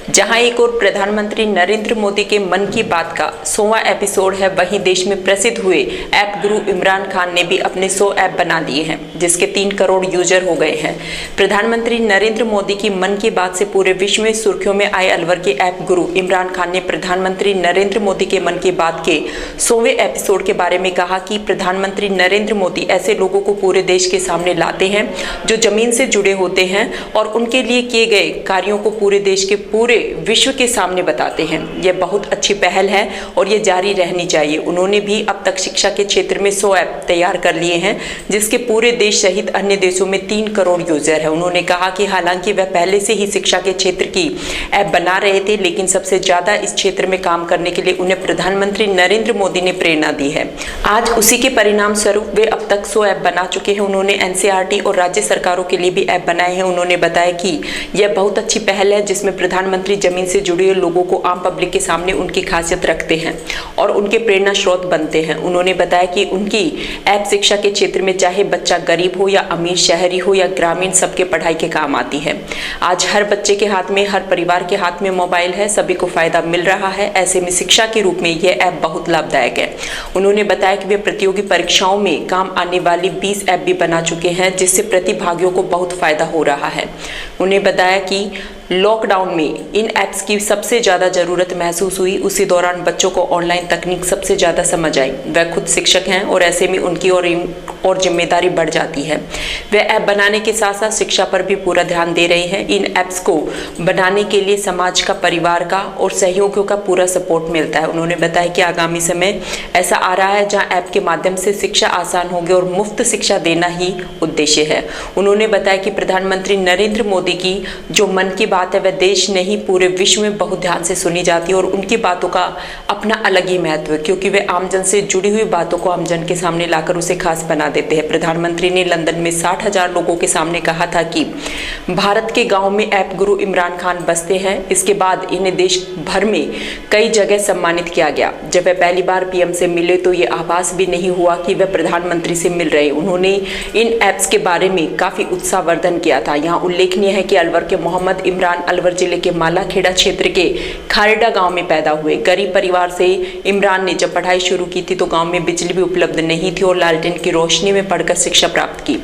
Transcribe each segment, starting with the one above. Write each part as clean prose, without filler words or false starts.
जहां एक और प्रधानमंत्री नरेंद्र मोदी के मन की बात का 100वां एपिसोड है, वहीं देश में प्रसिद्ध हुए ऐप गुरु इमरान खान ने भी अपने 100 ऐप बना लिए हैं, जिसके 3 करोड़ यूजर हो गए हैं। प्रधानमंत्री नरेंद्र मोदी की मन की बात से पूरे विश्व में सुर्खियों में आए अलवर के ऐप गुरु इमरान खान ने प्रधानमंत्री नरेंद्र मोदी के मन की बात के 100वें एपिसोड के बारे में कहा कि प्रधानमंत्री नरेंद्र मोदी ऐसे लोगों को पूरे देश के सामने लाते हैं जो जमीन से जुड़े होते हैं और उनके लिए किए गए कार्यों को पूरे देश के पूरे विश्व के सामने बताते हैं। यह बहुत अच्छी पहल है और ये जारी रहनी चाहिए। उन्होंने भी अब तक शिक्षा के क्षेत्र में 100 ऐप तैयार कर लिए हैं, जिसके पूरे देश सहित अन्य देशों में 3 करोड़ यूजर है। उन्होंने कहा कि हालांकि वह पहले से ही शिक्षा के क्षेत्र की ऐप बना रहे थे, लेकिन सबसे ज्यादा इस क्षेत्र में काम करने के लिए उन्हें प्रधानमंत्री नरेंद्र मोदी ने प्रेरणा दी है। आज उसी के परिणाम स्वरूप वे अब तक 100 ऐप बना चुके हैं। उन्होंने एनसीईआरटी और राज्य सरकारों के लिए भी ऐप बनाए हैं। उन्होंने बताया कि यह बहुत अच्छी पहल है, जिसमें प्रधानमंत्री जमीन से जुड़े हुए लोगों को आम पब्लिक के सामने उनकी खासियत रखते हैं और उनके प्रेरणा स्रोत बनते हैं। उन्होंने बताया कि उनकी ऐप शिक्षा के क्षेत्र में चाहे बच्चा गरीब हो या अमीर, शहरी हो या ग्रामीण, सबके पढ़ाई के काम आती है। आज हर बच्चे के हाथ में, हर परिवार के हाथ में मोबाइल है, सभी को फायदा मिल रहा है। ऐसे में शिक्षा के रूप में यह ऐप बहुत लाभदायक है। उन्होंने बताया कि वे प्रतियोगी परीक्षाओं में काम आने वाली 20 ऐप भी बना चुके हैं, जिससे प्रतिभागियों को बहुत फायदा हो रहा है। उन्हें बताया कि लॉकडाउन में इन ऐप्स की सबसे ज़्यादा ज़रूरत महसूस हुई। उसी दौरान बच्चों को ऑनलाइन तकनीक सबसे ज़्यादा समझ आई। वह खुद शिक्षक हैं और ऐसे में उनकी और जिम्मेदारी बढ़ जाती है। वे ऐप बनाने के साथ साथ शिक्षा पर भी पूरा ध्यान दे रहे हैं। इन ऐप्स को बनाने के लिए समाज का, परिवार का और सहयोगियों का पूरा सपोर्ट मिलता है। उन्होंने बताया कि आगामी समय ऐसा आ रहा है जहाँ ऐप के माध्यम से शिक्षा आसान होगी और मुफ्त शिक्षा देना ही उद्देश्य है। उन्होंने बताया कि प्रधानमंत्री नरेंद्र मोदी की जो मन की बात है वह देश नहीं पूरे विश्व में बहुत ध्यान से सुनी जाती है और उनकी बातों का अपना अलग ही महत्व है, क्योंकि वे आमजन से जुड़ी हुई बातों को आमजन के सामने लाकर उसे खास बना देते हैं। प्रधानमंत्री ने लंदन में 60,000 लोगों के सामने कहा था कि भारत के गांव में ऐप गुरु इमरान खान बसते हैं। इसके बाद इन्हें देश भर में कई जगह सम्मानित किया गया। जब वे पहली बार पीएम से मिले तो ये आभास भी नहीं हुआ कि वे प्रधानमंत्री से मिल रहे। उन्होंने इन ऐप्स के बारे में काफी उत्साहवर्धन किया था। यहाँ उल्लेखनीय है कि अलवर के मोहम्मद इमरान अलवर जिले के मालाखेड़ा क्षेत्र के खारेडा गांव में पैदा हुए। गरीब परिवार से इमरान ने जब पढ़ाई शुरू की थी तो गांव में बिजली भी उपलब्ध नहीं थी और लालटेन की रोशनी में पढ़कर शिक्षा प्राप्त की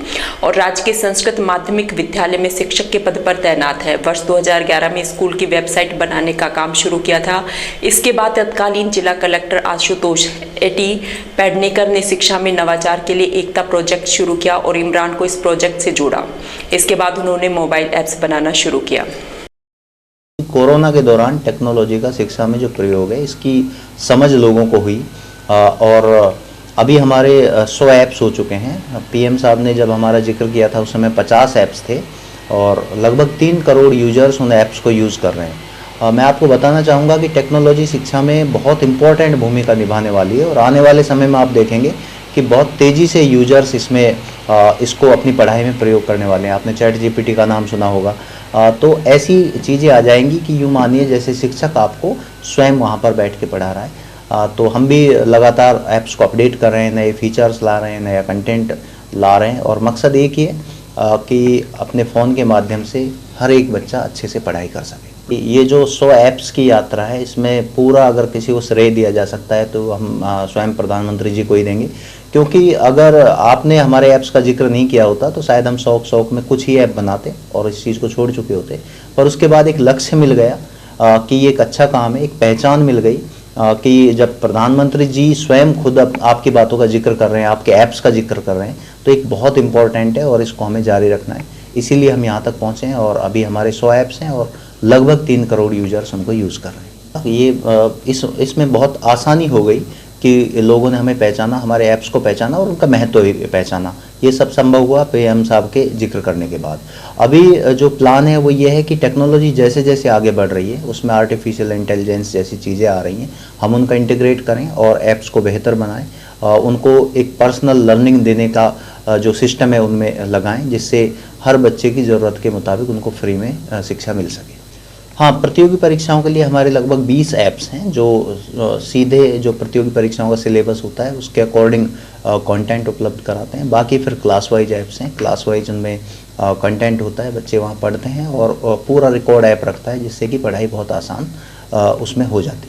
और राजकीय संस्कृत माध्यमिक विद्यालय में शिक्षक के पद पर तैनात है। वर्ष 2011 में स्कूल की वेबसाइट बनाने का काम शुरू किया था। इसके बाद तत्कालीन जिला कलेक्टर आशुतोष एटी पेडनेकर ने शिक्षा में नवाचार के लिए एकता प्रोजेक्ट शुरू किया और इमरान को इस प्रोजेक्ट से जोड़ा। इसके बाद उन्होंने मोबाइल ऐप्स बनाना शुरू किया। कोरोना के दौरान टेक्नोलॉजी का शिक्षा में जो प्रयोग है, इसकी समझ लोगों को हुई और अभी हमारे 100 ऐप्स हो चुके हैं। पीएम साहब ने जब हमारा जिक्र किया था उस समय 50 ऐप्स थे और लगभग 3 करोड़ यूजर्स उन ऐप्स को यूज़ कर रहे हैं। मैं आपको बताना चाहूँगा कि टेक्नोलॉजी शिक्षा में बहुत इम्पोर्टेंट भूमिका निभाने वाली है और आने वाले समय में आप देखेंगे कि बहुत तेज़ी से यूजर्स इसको अपनी पढ़ाई में प्रयोग करने वाले हैं। आपने चैट जीपीटी का नाम सुना होगा। तो ऐसी चीज़ें आ जाएंगी कि यूँ मानिए जैसे शिक्षक आपको स्वयं वहाँ पर बैठ के पढ़ा रहा है। तो हम भी लगातार ऐप्स को अपडेट कर रहे हैं, नए फीचर्स ला रहे हैं, नया कंटेंट ला रहे हैं और मकसद एक ही है कि अपने फ़ोन के माध्यम से हर एक बच्चा अच्छे से पढ़ाई कर सके। ये जो 100 ऐप्स की यात्रा है, इसमें पूरा अगर किसी को श्रेय दिया जा सकता है तो हम स्वयं प्रधानमंत्री जी को ही देंगे, क्योंकि अगर आपने हमारे ऐप्स का जिक्र नहीं किया होता तो शायद हम शौक में कुछ ही ऐप बनाते और इस चीज़ को छोड़ चुके होते। पर उसके बाद एक लक्ष्य मिल गया कि ये एक अच्छा काम है, एक पहचान मिल गई कि जब प्रधानमंत्री जी स्वयं खुद आपकी बातों का जिक्र कर रहे हैं, आपके ऐप्स का जिक्र कर रहे हैं, तो एक बहुत इंपॉर्टेंट है और इसको हमें जारी रखना है। इसीलिए हम यहाँ तक पहुँचे हैं और अभी हमारे 100 ऐप्स हैं और लगभग 3 करोड़ यूजर्स उनको यूज़ कर रहे हैं। ये इसमें बहुत आसानी हो गई कि लोगों ने हमें पहचाना, हमारे ऐप्स को पहचाना और उनका महत्व भी पहचाना। ये सब संभव हुआ पीएम साहब के जिक्र करने के बाद। अभी जो प्लान है वो ये है कि टेक्नोलॉजी जैसे जैसे आगे बढ़ रही है उसमें आर्टिफिशियल इंटेलिजेंस जैसी चीज़ें आ रही हैं, हम उनका इंटीग्रेट करें और ऐप्स को बेहतर बनाएं, उनको एक पर्सनल लर्निंग देने का जो सिस्टम है उनमें लगाएं, जिससे हर बच्चे की ज़रूरत के मुताबिक उनको फ्री में शिक्षा मिल सके। हाँ, प्रतियोगी परीक्षाओं के लिए हमारे लगभग 20 ऐप्स हैं जो सीधे जो प्रतियोगी परीक्षाओं का सिलेबस होता है उसके अकॉर्डिंग कंटेंट उपलब्ध कराते हैं। बाकी फिर क्लास वाइज ऐप्स हैं, क्लास वाइज उनमें कंटेंट होता है, बच्चे वहाँ पढ़ते हैं और पूरा रिकॉर्ड ऐप रखता है, जिससे कि पढ़ाई बहुत आसान उसमें हो जाती है।